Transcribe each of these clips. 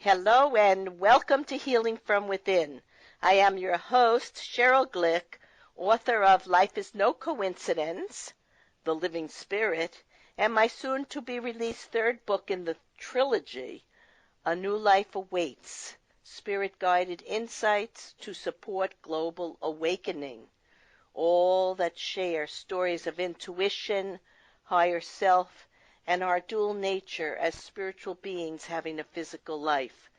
Hello and welcome to Healing from Within. I am your host, Cheryl Glick, author of Life is No Coincidence, The Living Spirit, and my soon-to-be-released third book in the trilogy, A New Life Awaits, Spirit-Guided Insights to Support Global Awakening. All that share stories of intuition, higher self, and our dual nature as spiritual beings having a physical life.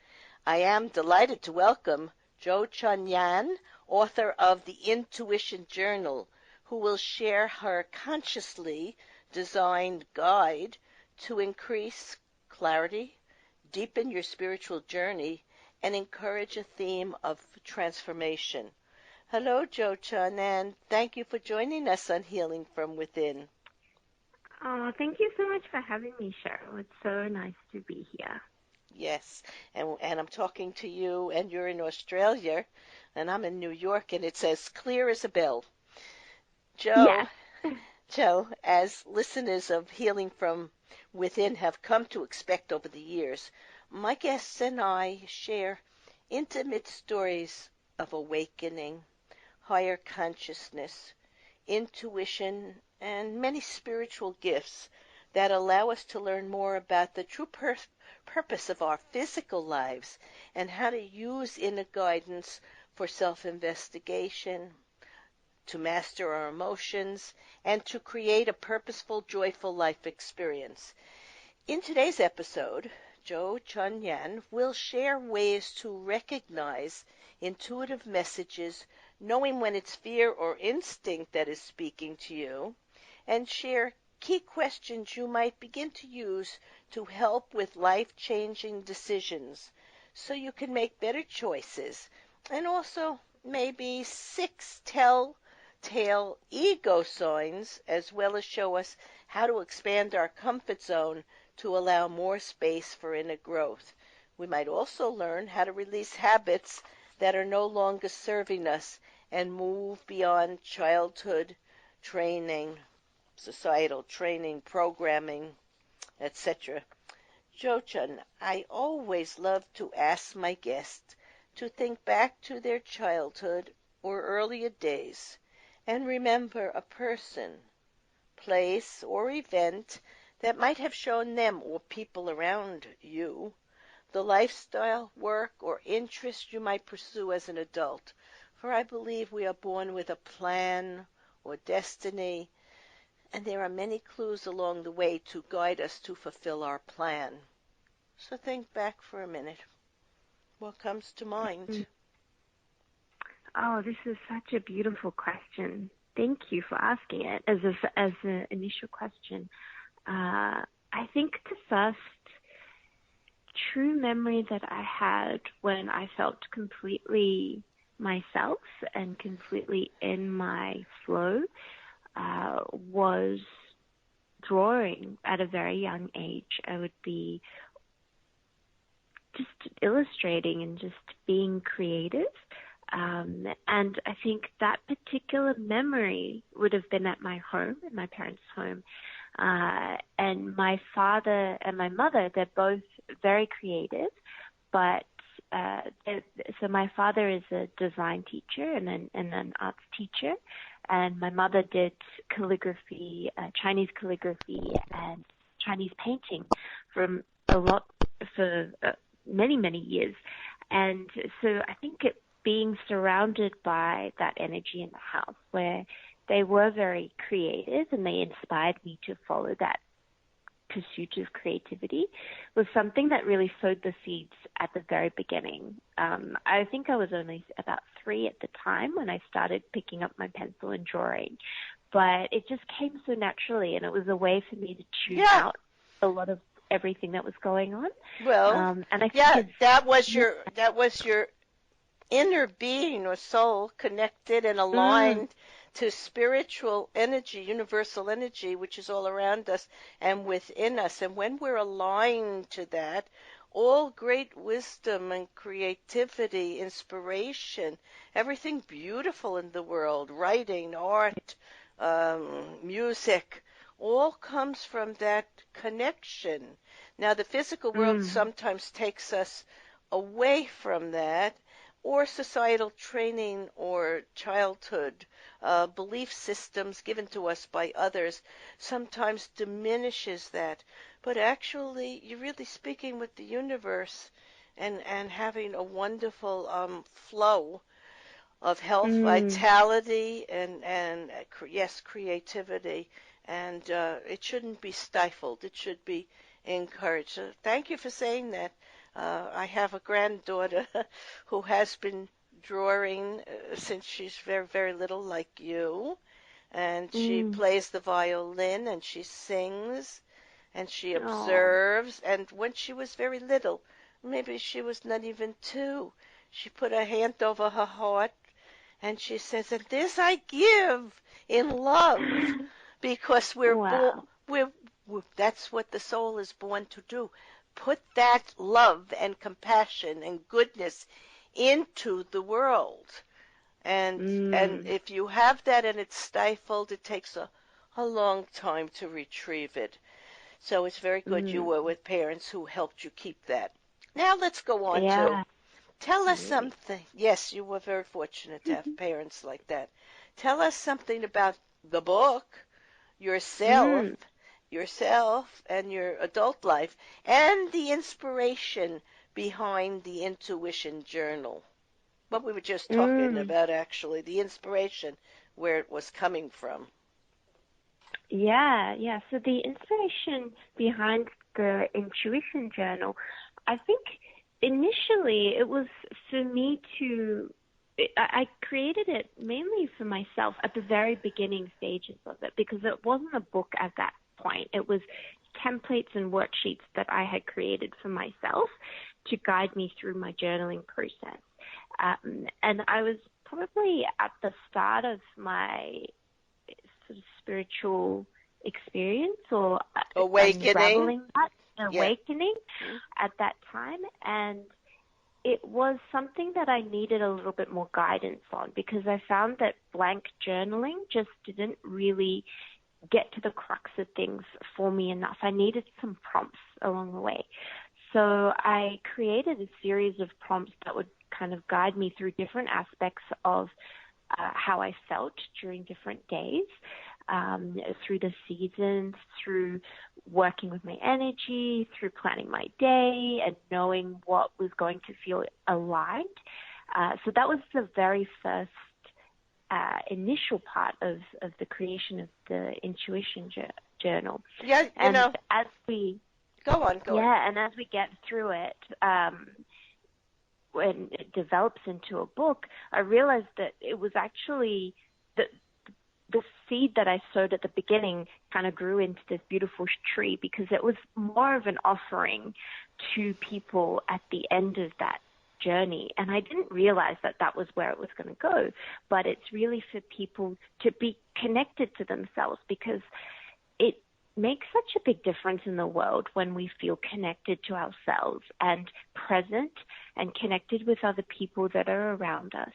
I am delighted to welcome Jo Chun Yan, author of The Intuition Journal, who will share her consciously designed guide to increase clarity, deepen your spiritual journey, and encourage a theme of transformation. Hello, Jo Chun, and thank you for joining us on Healing from Within. Oh, thank you so much for having me, Cheryl. It's so nice to be here. Yes, and I'm talking to you, and you're in Australia, and I'm in New York, and it's as clear as a bell. Jo, Yes. Jo, as listeners of Healing from Within have come to expect over the years, my guests and I share intimate stories of awakening, higher consciousness, intuition, and many spiritual gifts that allow us to learn more about the true purpose of our physical lives and how to use inner guidance for self-investigation, to master our emotions, and to create a purposeful, joyful life experience. In today's episode, Jo Chun Yan will share ways to recognize intuitive messages, knowing when it's fear or instinct that is speaking to you, and share key questions you might begin to use to help with life-changing decisions so you can make better choices, and also maybe 6 telltale ego signs, as well as show us how to expand our comfort zone to allow more space for inner growth. We might also learn how to release habits that are no longer serving us and move beyond childhood training, societal training, programming, etc. Jo Chun, I always love to ask my guests to think back to their childhood or earlier days and remember a person, place, or event that might have shown them or people around you the lifestyle, work, or interest you might pursue as an adult. For I believe we are born with a plan or destiny, and there are many clues along the way to guide us to fulfill our plan. So think back for a minute. What comes to mind? Oh, this is such a beautiful question. Thank you for asking it as an initial question. I think the first true memory that I had when I felt completely myself and completely in my flow was drawing at a very young age. I would be just illustrating and just being creative. And I think that particular memory would have been at my home, in my parents' home. And my father and my mother, they're both very creative, but so my father is a design teacher and an arts teacher, and my mother did calligraphy, Chinese calligraphy and Chinese painting for many years. And so I think being surrounded by that energy in the house where they were very creative and they inspired me to follow that pursuit of creativity was something that really sowed the seeds at the very beginning. I think I was only about 3 at the time when I started picking up my pencil and drawing, but it just came so naturally, and it was a way for me to tune out a lot of everything that was going on. Well, and I think that was your inner being or soul connected and aligned to spiritual energy, universal energy, which is all around us and within us. And when we're aligned to that, all great wisdom and creativity, inspiration, everything beautiful in the world, writing, art, music, all comes from that connection. Now, the physical world sometimes takes us away from that, or societal training or childhood belief systems given to us by others sometimes diminishes that. But actually, you're really speaking with the universe and having a wonderful flow of health, vitality, and yes, creativity. And it shouldn't be stifled. It should be encouraged. So thank you for saying that. I have a granddaughter who has been drawing since she's very, very little, like you. And she plays the violin and she sings and she Oh, observes. And when she was very little, maybe she was not even 2, she put her hand over her heart and she says, and this I give in love, because wow. that's what the soul is born to do. Put that love and compassion and goodness into the world. And Mm, if you have that and it's stifled, it takes a long time to retrieve it. So it's very good you mm, were with parents who helped you keep that. Now let's go on to yeah, tell us absolutely. something. Yes, you were very fortunate to have parents like that. Tell us something about the book, yourself, Mm, yourself and your adult life, and the inspiration behind the intuition journal. What we were just talking mm. about, actually, the inspiration, where it was coming from. Yeah, yeah. So the inspiration behind the intuition journal, I think initially it was for me to, I created it mainly for myself at the very beginning stages of it because it wasn't a book at that point. It was templates and worksheets that I had created for myself to guide me through my journaling process. And I was probably at the start of my sort of spiritual experience or Awakening. unraveling that Yeah. awakening at that time. And it was something that I needed a little bit more guidance on because I found that blank journaling just didn't really get to the crux of things for me enough. I needed some prompts along the way. So I created a series of prompts that would kind of guide me through different aspects of how I felt during different days, through the seasons, through working with my energy, through planning my day and knowing what was going to feel aligned. So that was the very first initial part of the creation of the intuition journal. Yeah, And as we, go on, go on. yeah, and as we get through it, when it develops into a book, I realized that it was actually the seed that I sowed at the beginning kind of grew into this beautiful tree because it was more of an offering to people at the end of that journey. And I didn't realize that that was where it was going to go, but it's really for people to be connected to themselves because it makes such a big difference in the world when we feel connected to ourselves and present and connected with other people that are around us.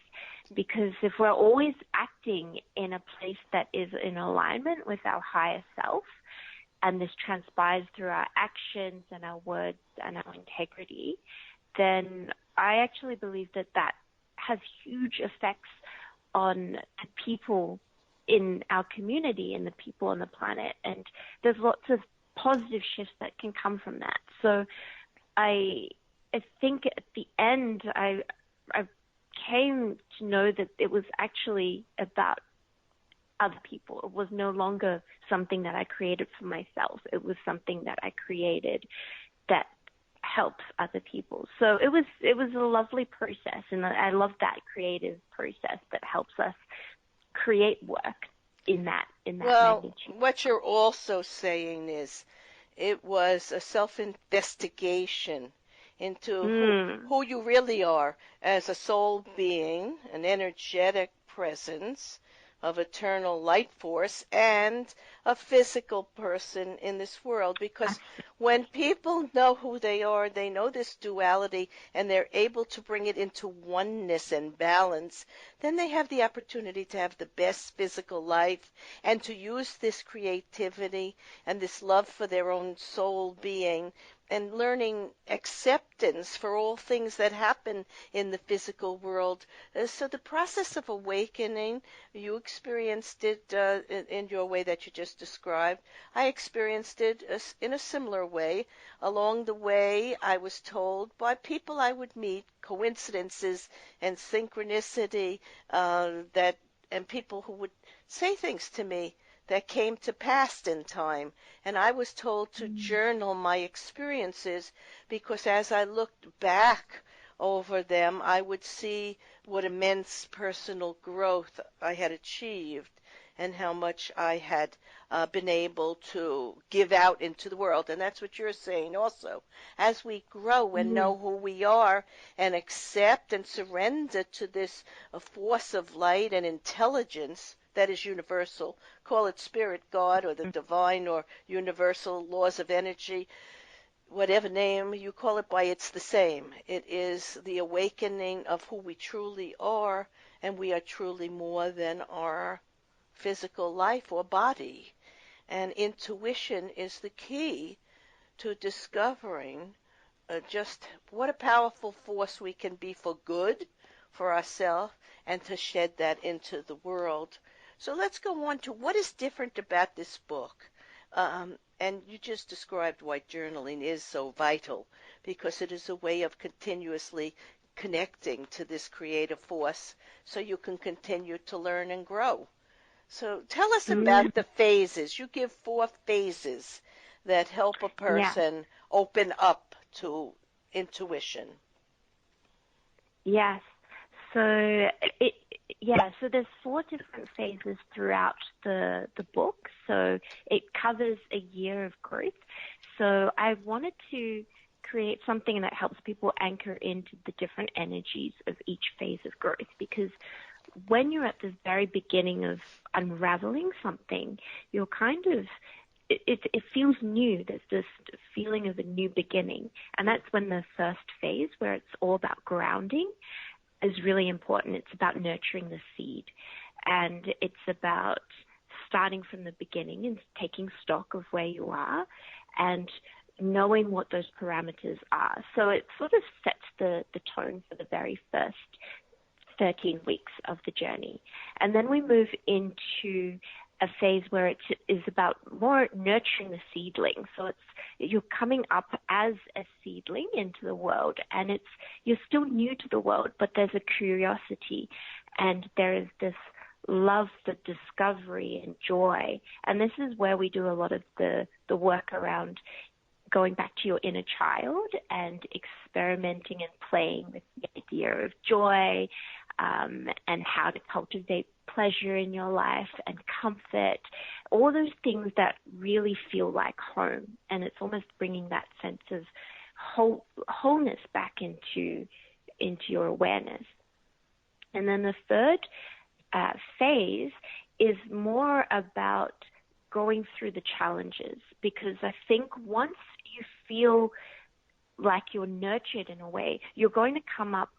Because if we're always acting in a place that is in alignment with our higher self, and this transpires through our actions and our words and our integrity, then I actually believe that that has huge effects on the people in our community and the people on the planet. And there's lots of positive shifts that can come from that. So I think at the end, I came to know that it was actually about other people. It was no longer something that I created for myself. It was something that I created that helps other people. So it was a lovely process, and I love that creative process that helps us create work in that Well, magnitude. what you're also saying is it was a self-investigation into Mm. who you really are as a soul being, an energetic presence of eternal light force, and a physical person in this world. Because when people know who they are, they know this duality, and they're able to bring it into oneness and balance, then they have the opportunity to have the best physical life and to use this creativity and this love for their own soul being and learning acceptance for all things that happen in the physical world. So the process of awakening, you experienced it in your way that you just described. I experienced it in a similar way. Along the way, I was told by people I would meet, coincidences and synchronicity, that and people who would say things to me that came to pass in time. And I was told to journal my experiences because as I looked back over them, I would see what immense personal growth I had achieved and how much I had been able to give out into the world. And that's what you're saying also. As we grow and know who we are and accept and surrender to this force of light and intelligence that is universal, call it spirit, God, or the divine or universal laws of energy, whatever name you call it by, it's the same. It is the awakening of who we truly are, and we are truly more than our physical life or body. And intuition is the key to discovering just what a powerful force we can be for good for ourselves and to shed that into the world. So let's go on to what is different about this book. And you just described why journaling is so vital, because it is a way of continuously connecting to this creative force so you can continue to learn and grow. So tell us about the phases. You give 4 phases that help a Yeah. person open up to intuition. Yes. So there's 4 different phases throughout the book. So it covers a year of growth. So I wanted to create something that helps people anchor into the different energies of each phase of growth, because when you're at the very beginning of unraveling something, you're kind of it feels new. There's this feeling of a new beginning. And that's when the first phase, where it's all about grounding, is really important. It's about nurturing the seed. And it's about starting from the beginning and taking stock of where you are and knowing what those parameters are. So it sort of sets the tone for the very first 13 weeks of the journey. And then we move into a phase where it is about more nurturing the seedling. So you're coming up as a seedling into the world, and you're still new to the world, but there's a curiosity, and there is this love for discovery and joy. And this is where we do a lot of the work around going back to your inner child and experimenting and playing with the idea of joy, and how to cultivate pleasure in your life and comfort, all those things that really feel like home. And it's almost bringing that sense of wholeness back into your awareness. And then the third phase is more about going through the challenges, because I think once you feel like you're nurtured in a way, you're going to come up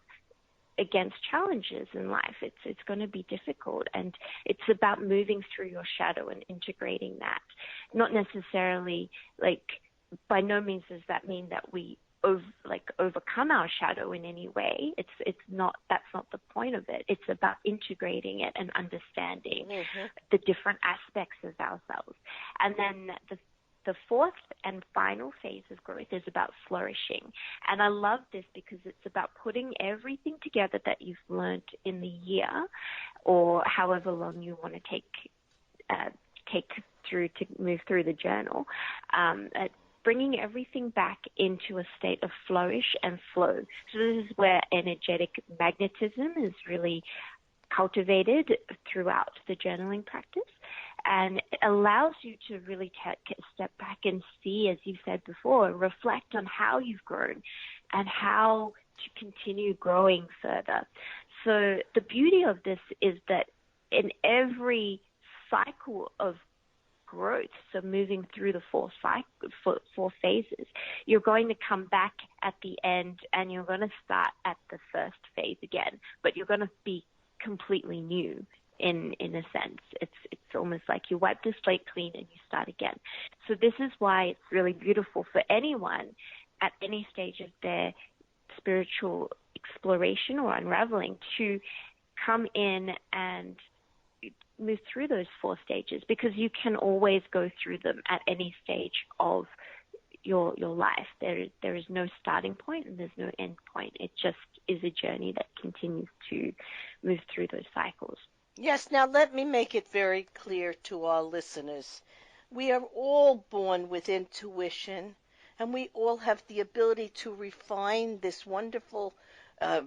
against challenges in life. It's going to be difficult, and it's about moving through your shadow and integrating that. Not necessarily, by no means does that mean that we overcome our shadow in any way. It's not. That's not the point of it. It's about integrating it and understanding the different aspects of ourselves. And then the fourth and final phase of growth is about flourishing. And I love this because it's about putting everything together that you've learned in the year, or however long you want to take through to move through the journal, bringing everything back into a state of flourish and flow. So this is where energetic magnetism is really cultivated throughout the journaling practice. And it allows you to really take a step back and see, as you said before, reflect on how you've grown and how to continue growing further. So the beauty of this is that in every cycle of growth, so moving through the four phases, you're going to come back at the end and you're going to start at the first phase again, but you're going to be completely new. In a sense, it's almost like you wipe the slate clean and you start again. So this is why it's really beautiful for anyone at any stage of their spiritual exploration or unraveling to come in and move through those 4 stages, because you can always go through them at any stage of your life. There is no starting point and there's no end point. It just is a journey that continues to move through those cycles. Yes, now let me make it very clear to our listeners. We are all born with intuition, and we all have the ability to refine this wonderful,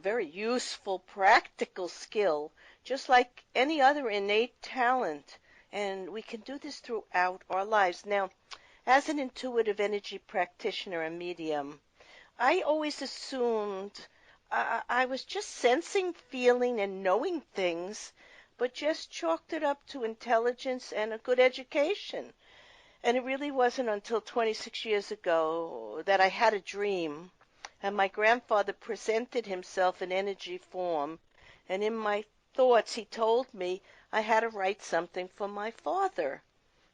very useful, practical skill, just like any other innate talent. And we can do this throughout our lives. Now, as an intuitive energy practitioner and medium, I always assumed I was just sensing, feeling, and knowing things, but just chalked it up to intelligence and a good education. And it really wasn't until 26 years ago that I had a dream, and my grandfather presented himself in energy form, and in my thoughts he told me I had to write something for my father.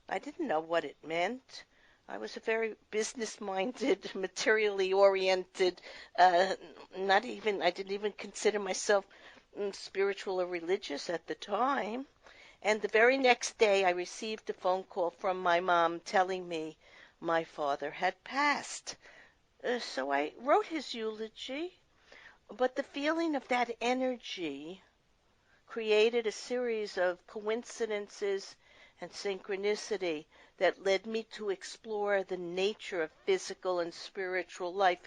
I didn't know what it meant. I was a very business-minded, materially oriented, I didn't even consider myself spiritual or religious at the time. And the very next day I received a phone call from my mom telling me my father had passed. So I wrote his eulogy, but the feeling of that energy created a series of coincidences and synchronicity that led me to explore the nature of physical and spiritual life.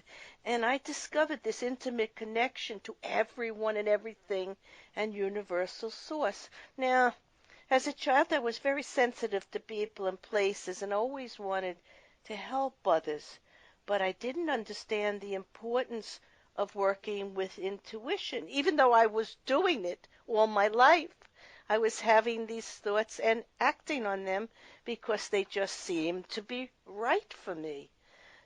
And I discovered this intimate connection to everyone and everything and universal source. Now, as a child, I was very sensitive to people and places and always wanted to help others, but I didn't understand the importance of working with intuition. Even though I was doing it all my life, I was having these thoughts and acting on them because they just seemed to be right for me.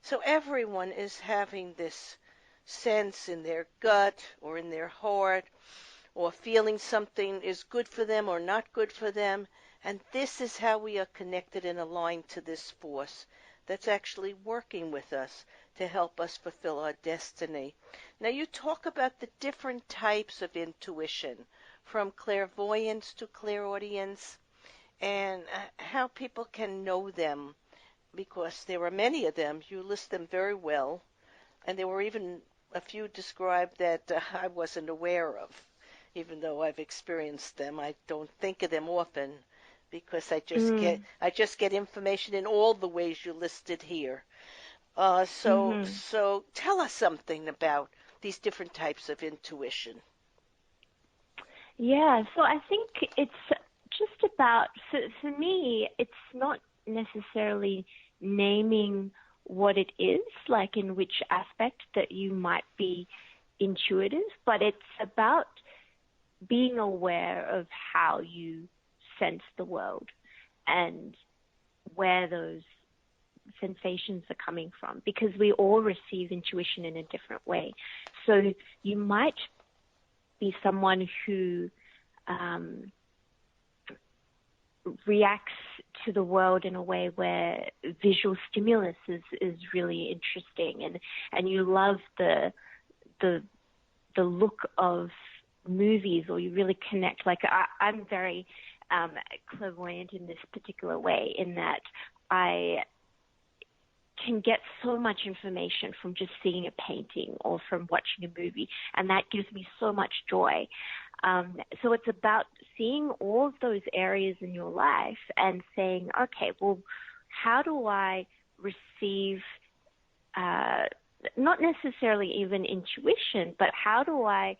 So everyone is having this sense in their gut or in their heart, or feeling something is good for them or not good for them. And this is how we are connected and aligned to this force that's actually working with us to help us fulfill our destiny. Now, you talk about the different types of intuition, from clairvoyance to clairaudience, and how people can know them, because there are many of them. You list them very well, and there were even a few described that I wasn't aware of. Even though I've experienced them, I don't think of them often because I just get information in all the ways you listed here. So tell us something about these different types of intuition. Yeah, so I think it's just about, for me, it's not necessarily naming what it is, like in which aspect that you might be intuitive, but it's about being aware of how you sense the world and where those sensations are coming from, because we all receive intuition in a different way. So you might be someone who reacts to the world in a way where visual stimulus is really interesting, and you love the look of movies, or you really connect. Like I'm very clairvoyant in this particular way, in that I can get so much information from just seeing a painting or from watching a movie, and that gives me so much joy. So it's about seeing all of those areas in your life and saying, okay, well, how do I receive, not necessarily even intuition, but how do I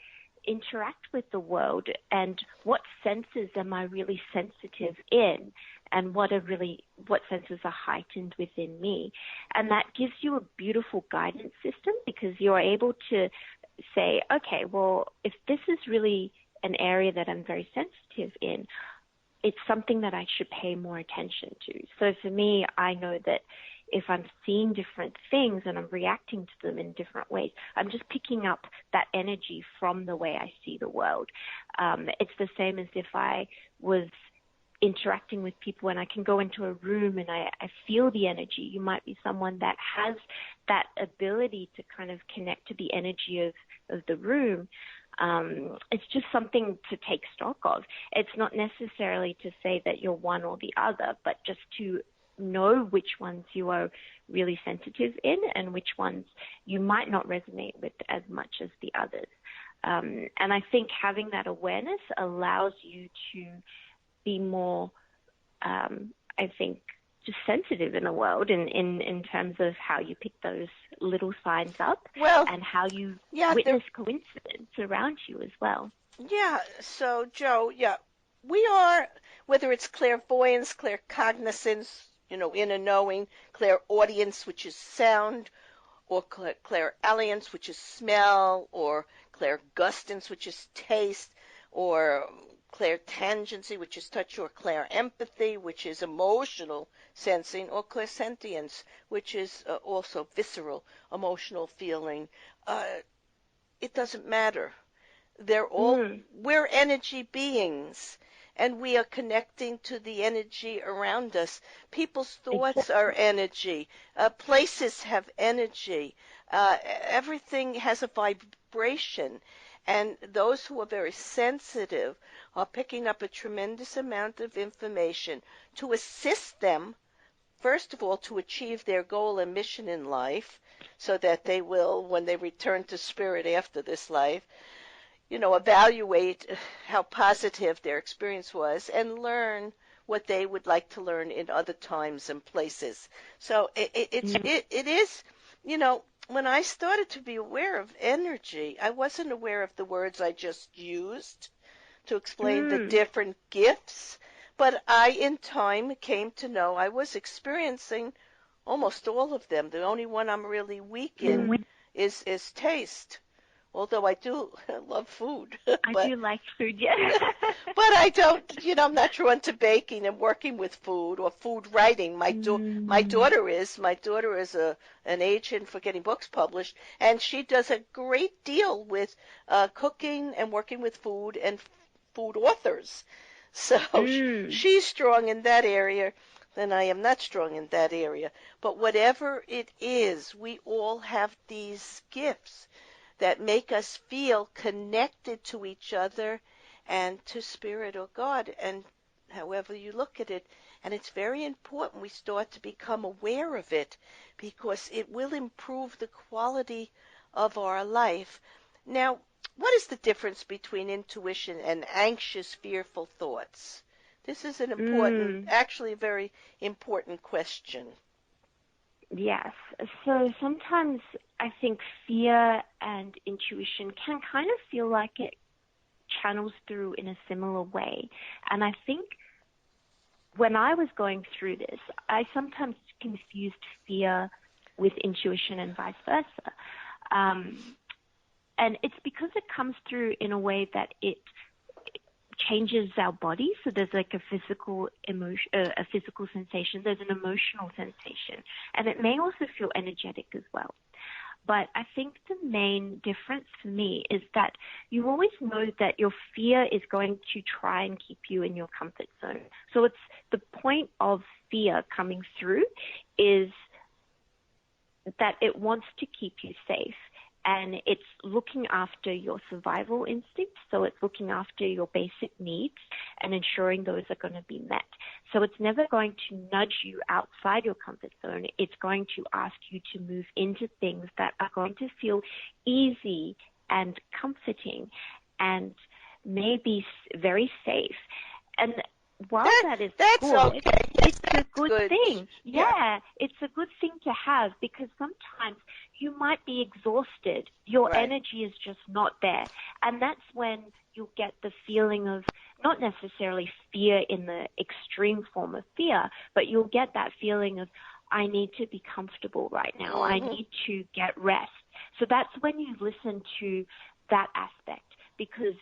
interact with the world, and what senses am I really sensitive in, and what senses are heightened within me. And that gives you a beautiful guidance system, because you're able to say, okay, well, if this is really an area that I'm very sensitive in, it's something that I should pay more attention to. So for me, I know that if I'm seeing different things and I'm reacting to them in different ways, I'm just picking up that energy from the way I see the world. It's the same as if I was interacting with people, and I can go into a room and I feel the energy. You might be someone that has that ability to kind of connect to the energy of the room. It's just something to take stock of. It's not necessarily to say that you're one or the other, but just to know which ones you are really sensitive in and which ones you might not resonate with as much as the others. And I think having that awareness allows you to be more, I think, just sensitive in the world in terms of how you pick those little signs up, and how you witness coincidence around you as well. Yeah, so Joe, we are, whether it's clairvoyance, claircognizance, inner knowing, clairaudience, which is sound, or clairalliance, which is smell, or clairgustance, which is taste, or clairtangency, which is touch, or clairempathy, which is emotional sensing, or clairsentience, which is also visceral, emotional feeling. It doesn't matter. We're energy beings, and we are connecting to the energy around us. People's thoughts are energy. Places have energy. Everything has a vibration, and those who are very sensitive are picking up a tremendous amount of information to assist them, first of all, to achieve their goal and mission in life, so that they will, when they return to spirit after this life, evaluate how positive their experience was and learn what they would like to learn in other times and places. So it is, when I started to be aware of energy, I wasn't aware of the words I just used to explain the different gifts, but I, in time, came to know I was experiencing almost all of them. The only one I'm really weak in is taste. Although I do love food. I do like food, yeah. But I don't, I'm not drawn to baking and working with food or food writing. My daughter is. My daughter is an agent for getting books published, and she does a great deal with cooking and working with food and food authors. So she's strong in that area, and I am not strong in that area. But whatever it is, we all have these gifts that make us feel connected to each other and to spirit or God, and however you look at it. And it's very important we start to become aware of it, because it will improve the quality of our life. Now, what is the difference between intuition and anxious, fearful thoughts? This is an important, actually a very important question. Yes. So sometimes I think fear and intuition can kind of feel like it channels through in a similar way. And I think when I was going through this, I sometimes confused fear with intuition and vice versa. And it's because it comes through in a way that it changes our body. So there's like a physical emotion, a physical sensation. There's an emotional sensation, and it may also feel energetic as well. But I think the main difference for me is that you always know that your fear is going to try and keep you in your comfort zone. So it's the point of fear coming through is that it wants to keep you safe. And it's looking after your survival instincts, so it's looking after your basic needs and ensuring those are going to be met. So it's never going to nudge you outside your comfort zone. It's going to ask you to move into things that are going to feel easy and comforting and maybe very safe. And while that's good, okay. It's a good thing. Yeah, it's a good thing to have, because sometimes you might be exhausted. Your energy is just not there. And that's when you'll get the feeling of not necessarily fear in the extreme form of fear, but you'll get that feeling of, I need to be comfortable right now. I need to get rest. So that's when you listen to that aspect, because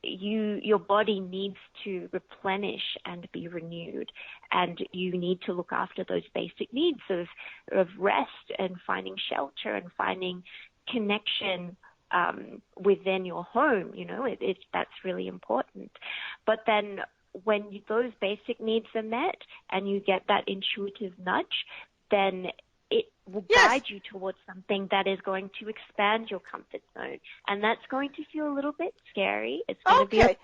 your body needs to replenish and be renewed, and you need to look after those basic needs of rest and finding shelter and finding connection within your home. That's really important. But then those basic needs are met and you get that intuitive nudge, then it will guide you towards something that is going to expand your comfort zone. And that's going to feel a little bit scary. It's going to be a bit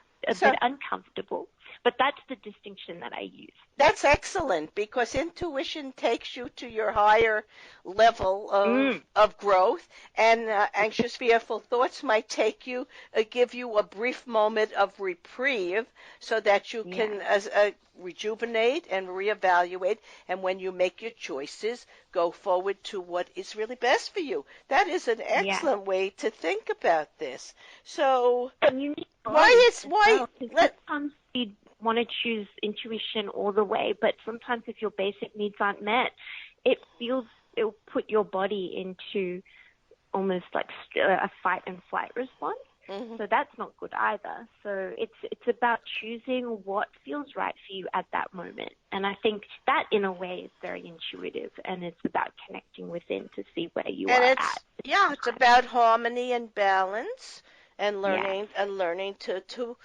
uncomfortable. But that's the distinction that I use. That's excellent, because intuition takes you to your higher level of growth, and anxious, fearful thoughts might give you a brief moment of reprieve so that you can rejuvenate and reevaluate, and when you make your choices, go forward to what is really best for you. That is an excellent way to think about this. So sometimes you want to choose intuition all the way, but sometimes if your basic needs aren't met, it'll put your body into almost like a fight and flight response. Mm-hmm. So that's not good either. So it's about choosing what feels right for you at that moment. And I think that in a way is very intuitive, and it's about connecting within to see where you are at. Yeah, it's about harmony and balance and learning to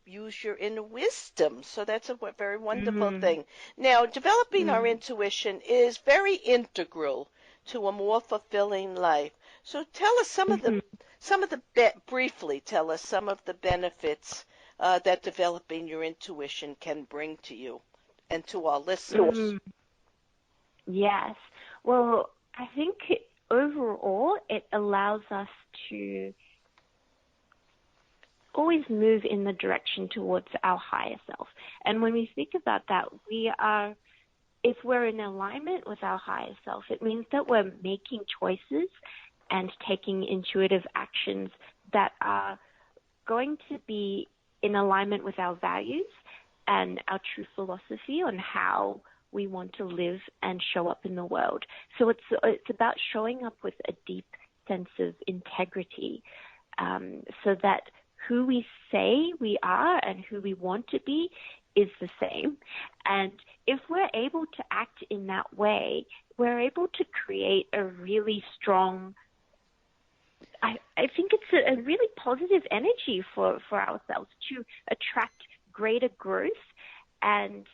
use your inner wisdom. So that's a very wonderful thing. Now, developing our intuition is very integral to a more fulfilling life. So tell us briefly tell us some of the benefits that developing your intuition can bring to you and to our listeners. Yes. Well, I think overall it allows us to always move in the direction towards our higher self. And when we speak about that, if we're in alignment with our higher self, it means that we're making choices and taking intuitive actions that are going to be in alignment with our values and our true philosophy on how we want to live and show up in the world. So it's about showing up with a deep sense of integrity, so that who we say we are and who we want to be is the same. And if we're able to act in that way, we're able to create a really strong, I think it's a really positive energy for ourselves to attract greater growth and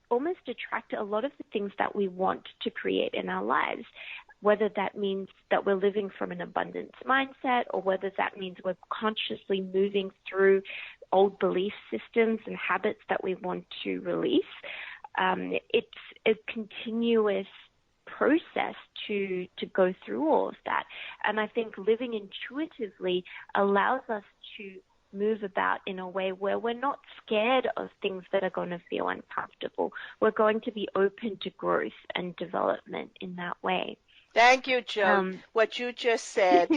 almost attract a lot of the things that we want to create in our lives, whether that means that we're living from an abundance mindset or whether that means we're consciously moving through old belief systems and habits that we want to release. It's a continuous process to go through all of that. And I think living intuitively allows us to move about in a way where we're not scared of things that are going to feel uncomfortable. We're going to be open to growth and development in that way. Thank you, Joe. What you just said,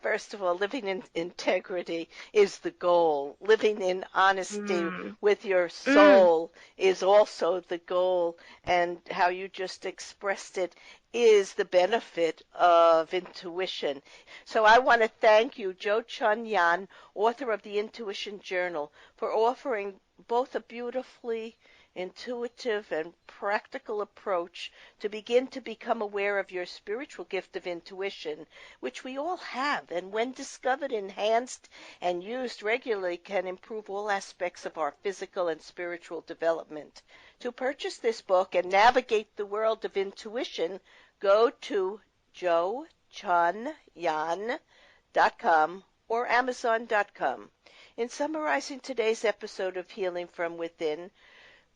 first of all, living in integrity is the goal. Living in honesty with your soul is also the goal. And how you just expressed it is the benefit of intuition. So I want to thank you, Joe Chun Yan, author of the Intuition Journal, for offering both a beautifully intuitive and practical approach to begin to become aware of your spiritual gift of intuition, which we all have, and when discovered, enhanced, and used regularly can improve all aspects of our physical and spiritual development. To purchase this book and navigate the world of intuition, go to joechunyan.com or amazon.com. In summarizing today's episode of Healing from Within,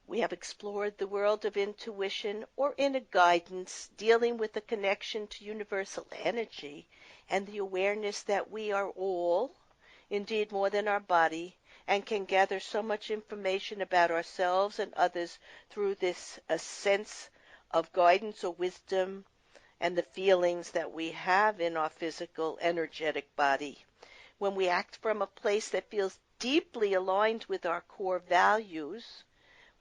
we have explored the world of intuition or inner guidance, dealing with the connection to universal energy and the awareness that we are all, indeed more than our body, and can gather so much information about ourselves and others through this sense of guidance or wisdom and the feelings that we have in our physical, energetic body. When we act from a place that feels deeply aligned with our core values,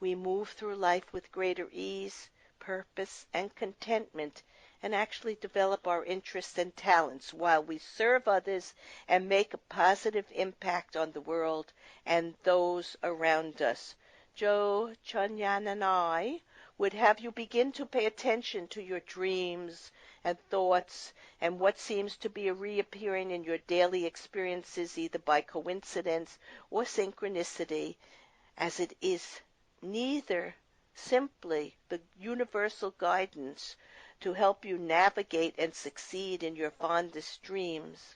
we move through life with greater ease, purpose, and contentment, and actually develop our interests and talents while we serve others and make a positive impact on the world and those around us. Joe Chunyan and I would have you begin to pay attention to your dreams and thoughts and what seems to be a reappearing in your daily experiences either by coincidence or synchronicity, as it is neither simply the universal guidance to help you navigate and succeed in your fondest dreams,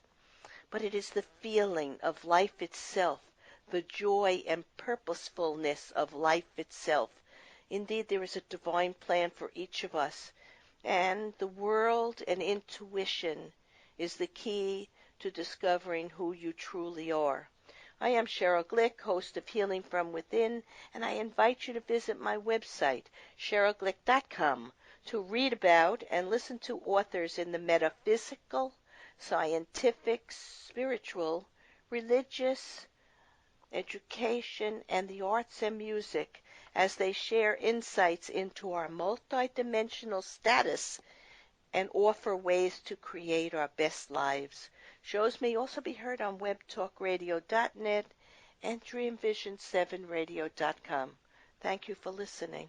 but it is the feeling of life itself, the joy and purposefulness of life itself. Indeed, there is a divine plan for each of us, and the world and intuition is the key to discovering who you truly are. I am Cheryl Glick, host of Healing from Within, and I invite you to visit my website, cherylglick.com, to read about and listen to authors in the metaphysical, scientific, spiritual, religious, education, and the arts and music as they share insights into our multidimensional status and offer ways to create our best lives. Shows may also be heard on webtalkradio.net and dreamvision7radio.com. Thank you for listening.